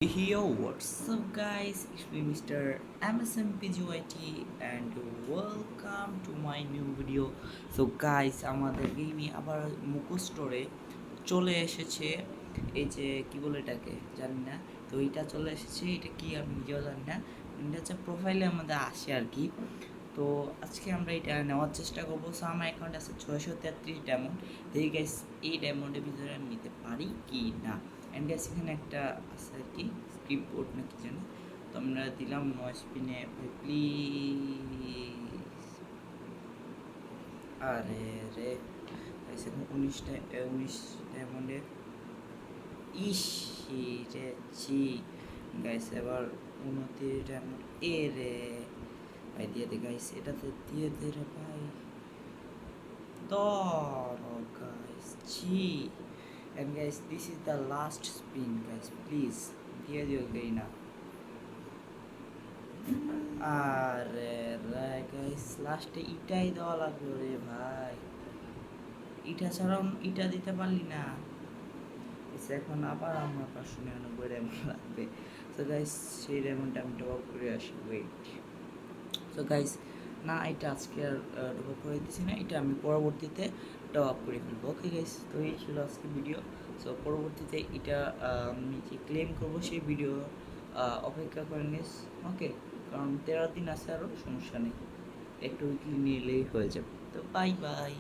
Yo, what's up, guys? It's me, Mr. MSMPGYT, and welcome to my new video. So, guys, আমাদের গেমই আবার মুকো স্টোরে চলে এসেছে। এই যে কি বলে এটাকে জানি না, তো এটা চলে এসেছে। এটা কি আমি নিজেও জানি না। এটা হচ্ছে প্রোফাইলে আমাদের আসে আর কি। তো আজকে আমরা এটা নেওয়ার চেষ্টা করবো। সো আমার অ্যাকাউন্ট আছে 633 ডায়মন্ড। দেখি গাইস এই ডায়মন্ডের ভিতরে আমি নিতে পারি কি না। অ্যান্ড গাইস এখানে একটা আছে আর কি স্ক্রিপ্ট বোর্ড না কি জানি। তো আমরা দিলাম 9 স্পিনে, প্লিজ। আরে রে গাইস এখন 19 ডায়মন্ডে। ইস রে ছি গাইস, এবার 29 ডায়মন্ড। এ রে ভাই, দিয়ে দে গাইস, এটা তো দিয়ে দে রে ভাই। ধরো গাইস, ছি। And guys, this is the last spin, guys. Please, দিয়ে দিও গেই না। আরে রে গাইস, লাস্টে ইটাই দেওয়া লাগলো রে ভাই। ইটা ছাড়াও ইটা দিতে পারলি না। এখন আবার আমার 599 ডায়মন্ড লাগবে। সো গাইস, সেই ডায়মন্ডটা আমি টপ আপ করে আসি। ওয়েট। সো গাইস, না এটা আজকে আর টপ আপ করে দিচ্ছি না, এটা আমি পরবর্তীতে টপ আপ করে ফেলবো। ওকে গাইস, তো এই ছিল আজকে ভিডিও। সো পরবর্তীতে এটা আমি যে ক্লেম করবো সেই ভিডিও অপেক্ষা করে নিস। ওকে, কারণ 13 দিন আছে, আরও সমস্যা নেই, একটু উইকলি নিলেই হয়ে যাবে। তো বাই বাই।